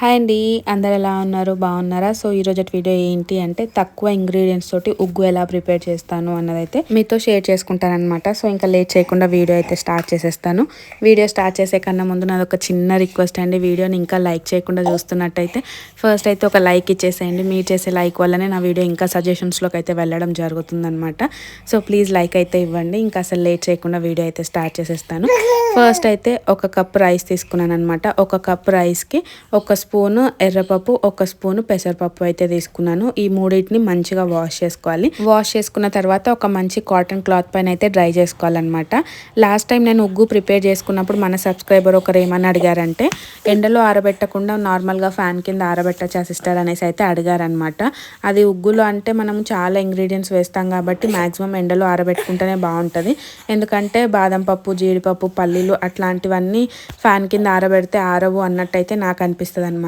Hi అండి, అందరు ఎలా ఉన్నారు? బాగున్నారా? సో ఈరోజు వీడియో ఏంటి అంటే తక్కువ ఇంగ్రీడియంట్స్ తోటి ఉగ్గు ఎలా ప్రిపేర్ చేస్తాను అన్నదైతే మీతో షేర్ చేసుకుంటాను అనమాట. సో ఇంకా లేట్ చేయకుండా వీడియో అయితే స్టార్ట్ చేసేస్తాను. వీడియో స్టార్ట్ చేసే కన్నా ముందు నాది ఒక చిన్న రిక్వెస్ట్ అండి. వీడియోని ఇంకా లైక్ చేయకుండా చూస్తున్నట్టయితే ఫస్ట్ అయితే ఒక లైక్ ఇచ్చేసేయండి. మీరు చేసే లైక్ వల్లనే నా వీడియో ఇంకా సజెషన్స్లోకి అయితే వెళ్ళడం జరుగుతుందనమాట. సో ప్లీజ్ లైక్ అయితే ఇవ్వండి. ఇంకా అసలు లేట్ చేయకుండా వీడియో అయితే స్టార్ట్ చేసేస్తాను. ఫస్ట్ అయితే ఒక కప్ రైస్ తీసుకున్నాను అనమాట. ఒక కప్ రైస్కి ఒక స్పూను ఎర్రపప్పు, ఒక స్పూను పెసరపప్పు అయితే తీసుకున్నాను. ఈ మూడింటిని మంచిగా వాష్ చేసుకోవాలి. వాష్ చేసుకున్న తర్వాత ఒక మంచి కాటన్ క్లాత్ పైన అయితే డ్రై చేసుకోవాలన్నమాట. లాస్ట్ టైం నేను ఉగ్గు ప్రిపేర్ చేసుకున్నప్పుడు మన సబ్స్క్రైబర్ ఒకరు ఏమని అడిగారంటే ఎండలో ఆరబెట్టకుండా నార్మల్గా ఫ్యాన్ కింద ఆరబెట్టచ్చా సిస్టర్ అనేసి అయితే అడిగారనమాట. అది ఉగ్గులో అంటే మనం చాలా ఇంగ్రీడియంట్స్ వేస్తాం కాబట్టి మ్యాక్సిమం ఎండలో ఆరబెట్టుకుంటేనే బాగుంటుంది. ఎందుకంటే బాదం పప్పు, జీడిపప్పు, పల్లీలు అట్లాంటివన్నీ ఫ్యాన్ కింద ఆరబెడితే ఆరవు అన్నట్టయితే నాకు అనిపిస్తుంది అనమాట.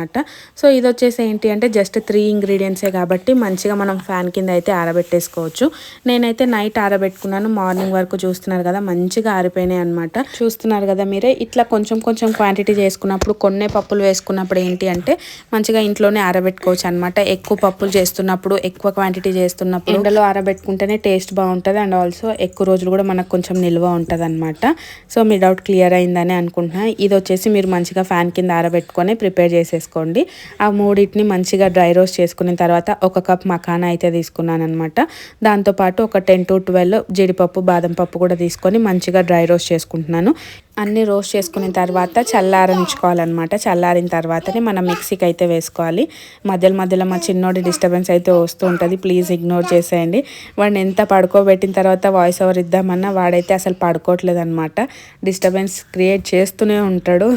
సో ఇది వచ్చేసి ఏంటి అంటే జస్ట్ 3 ఇంగ్రీడియంట్సే కాబట్టి మంచిగా మనం ఫ్యాన్ కింద అయితే ఆరబెట్టేసుకోవచ్చు. నేనైతే నైట్ ఆరబెట్టుకున్నాను. మార్నింగ్ వరకు చూస్తున్నారు కదా మంచిగా ఆరిపోయినాయి అనమాట. చూస్తున్నారు కదా మీరే. ఇట్లా కొంచెం కొంచెం క్వాంటిటీ చేసుకున్నప్పుడు కొన్ని పప్పులు వేసుకున్నప్పుడు ఏంటి అంటే మంచిగా ఇంట్లోనే ఆరబెట్టుకోవచ్చు అనమాట. ఎక్కువ పప్పులు చేస్తున్నప్పుడు, ఎక్కువ క్వాంటిటీ చేస్తున్నప్పుడు ఎండలో ఆరబెట్టుకుంటేనే టేస్ట్ బాగుంటుంది. అండ్ ఆల్సో ఎక్కువ రోజులు కూడా మనకు కొంచెం నిల్వ ఉంటుంది అనమాట. సో మీ డౌట్ క్లియర్ అయిందని అనుకుంటున్నా. ఇది వచ్చేసి మీరు మంచిగా ఫ్యాన్ కింద ఆరబెట్టుకొని ప్రిపేర్ చేసేసుకోండి. ఆ మూడింటిని మంచిగా డ్రై రోస్ట్ చేసుకున్న తర్వాత ఒక కప్ మఖానా అయితే తీసుకున్నాను అనమాట. దాంతోపాటు ఒక 10 to 12 జీడిపప్పు, బాదం పప్పు కూడా తీసుకొని మంచిగా డ్రై రోస్ట్ చేసుకుంటున్నాను. అన్నీ రోస్ట్ చేసుకున్న తర్వాత చల్లారించుకోవాలన్నమాట. చల్లారిన తర్వాతనే మనం మిక్సీకి అయితే వేసుకోవాలి. మధ్యలో మా చిన్నోడి డిస్టర్బెన్స్ అయితే వస్తూ ఉంటుంది. ప్లీజ్ ఇగ్నోర్ చేసేయండి. వాడిని ఎంత పడుకోబెట్టిన తర్వాత వాయిస్ ఓవర్ ఇద్దామన్నా వాడైతే అసలు పడుకోవట్లేదు అనమాట. డిస్టర్బెన్స్ క్రియేట్ చేస్తూనే ఉంటాడు.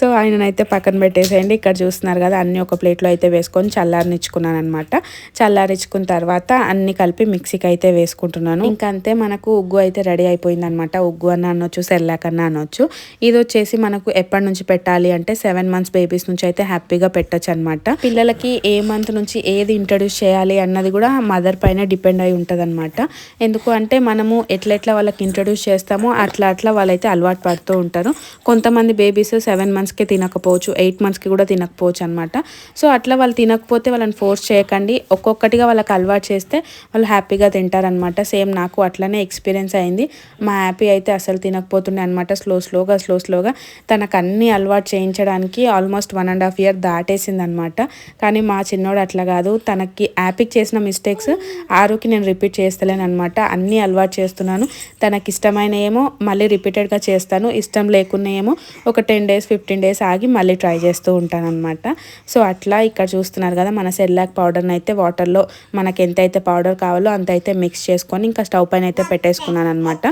సో ఆయననైతే పక్కన పెట్టేసేయండి. ఇక్కడ చూస్తున్నారు కదా అన్నీ ఒక ప్లేట్లో అయితే వేసుకొని చల్లారనిచ్చుకున్నాను అనమాట. చల్లారించుకున్న తర్వాత అన్నీ కలిపి మిక్సీకి అయితే వేసుకుంటున్నాను. ఇంకా అంతే మనకు ఉగ్గు అయితే రెడీ అయిపోయింది అనమాట. ఉగ్గు అన్న అనొచ్చు, సెర్లాక్ అన్న అనొచ్చు. ఇది వచ్చేసి మనకు ఎప్పటి నుంచి పెట్టాలి అంటే 7 months బేబీస్ నుంచి అయితే హ్యాపీగా పెట్టచ్చు అనమాట. పిల్లలకి ఏ మంత్ నుంచి ఏది ఇంట్రడ్యూస్ చేయాలి అన్నది కూడా మదర్ పైన డిపెండ్ అయి ఉంటుంది అనమాట. ఎందుకు అంటే మనము ఎట్లా వాళ్ళకి ఇంట్రడ్యూస్ చేస్తామో అట్లా వాళ్ళైతే అలవాటు పడుతూ ఉంటారు. కొంతమంది బేబీస్ 7 monthsకే తినకపోవచ్చు, 8 monthsకి కూడా తినకపోవచ్చు అనమాట. సో అట్లా వాళ్ళు తినకపోతే వాళ్ళని ఫోర్స్ చేయకండి. ఒక్కొక్కటిగా వాళ్ళకి అలవాటు చేస్తే వాళ్ళు హ్యాపీగా తింటారనమాట. సేమ్ నాకు అట్లనే ఎక్స్పీరియన్స్ అయింది. మా హ్యాపీ అయితే అసలు తినకపోతుండే అనమాట. స్లోగా తనకు అన్ని అలవాటు చేయించడానికి ఆల్మోస్ట్ 1.5 years దాటేసింది అనమాట. కానీ మా చిన్నోడు అట్లా కాదు. తనకి యాపిక్ చేసిన మిస్టేక్స్ ఆరుకి నేను రిపీట్ చేస్తలేను అనమాట. అన్నీ అలవాటు చేస్తున్నాను. తనకి ఇష్టమైన ఏమో మళ్ళీ రిపీటెడ్గా చేస్తాను, ఇష్టం లేకున్నా ఏమో ఒక 10 days 15 days ఆగి మళ్ళీ ట్రై చేస్తూ ఉంటాను అనమాట. సో అట్లా ఇక్కడ చూస్తున్నారు కదా మన సెర్లాక్ పౌడర్ని అయితే వాటర్లో మనకి ఎంతైతే పౌడర్ కావాలో అంత అయితే మిక్స్ చేసుకొని ఇంకా స్టవ్ పైన అయితే పెట్టేసుకున్నాను అనమాట.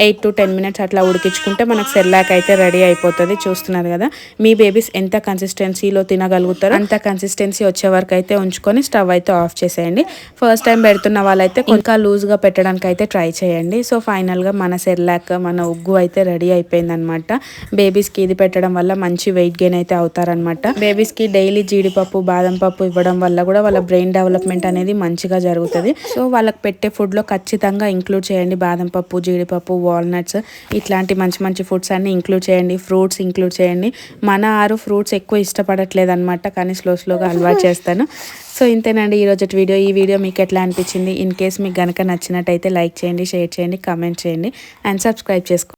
8 to 10 minutes అట్లా ఉడికించుకుంటే మనకు సెర్లాక్ అయితే రెడీ అయిపోతుంది. చూస్తున్నారు కదా మీ బేబీస్ ఎంత కన్సిస్టెన్సీలో తినగలుగుతారో అంత కన్సిస్టెన్సీ వచ్చే వరకు అయితే ఉంచుకొని స్టవ్ అయితే ఆఫ్ చేసేయండి. ఫస్ట్ టైం పెడుతున్న వాళ్ళైతే ఇంకా లూజ్గా పెట్టడానికి అయితే ట్రై చేయండి. సో ఫైనల్గా మన సెర్లాక్, మన ఉగ్గు అయితే రెడీ అయిపోయింది అనమాట. బేబీస్కి ఇది పెట్టడం వల్ల మంచి వెయిట్ గెయిన్ అయితే అవుతారనమాట. బేబీస్కి డైలీ జీడిపప్పు, బాదం పప్పు ఇవ్వడం వల్ల కూడా వాళ్ళ బ్రెయిన్ డెవలప్మెంట్ అనేది మంచిగా జరుగుతుంది. సో వాళ్ళకి పెట్టే ఫుడ్లో ఖచ్చితంగా ఇంక్లూడ్ చేయండి. బాదం పప్పు, జీడిపప్పు, వాల్నట్స్ ఇట్లాంటి మంచి ఫుడ్స్ అన్ని ఇంక్లూడ్ చేయండి. ఫ్రూట్స్ ఇంక్లూడ్ చేయండి. మన ఫ్రూట్స్ ఎక్కువ ఇష్టపడట్లేదు అనమాట, కానీ స్లోగా అలవాటు చేస్తాను. సో ఇంతేనండి ఈరోజు వీడియో. ఈ వీడియో మీకు ఎట్లా అనిపించింది? ఇన్ కేస్ మీకు కనుక నచ్చినట్టయితే లైక్ చేయండి, షేర్ చేయండి, కామెంట్ చేయండి అండ్ సబ్స్క్రైబ్ చేసుకోండి.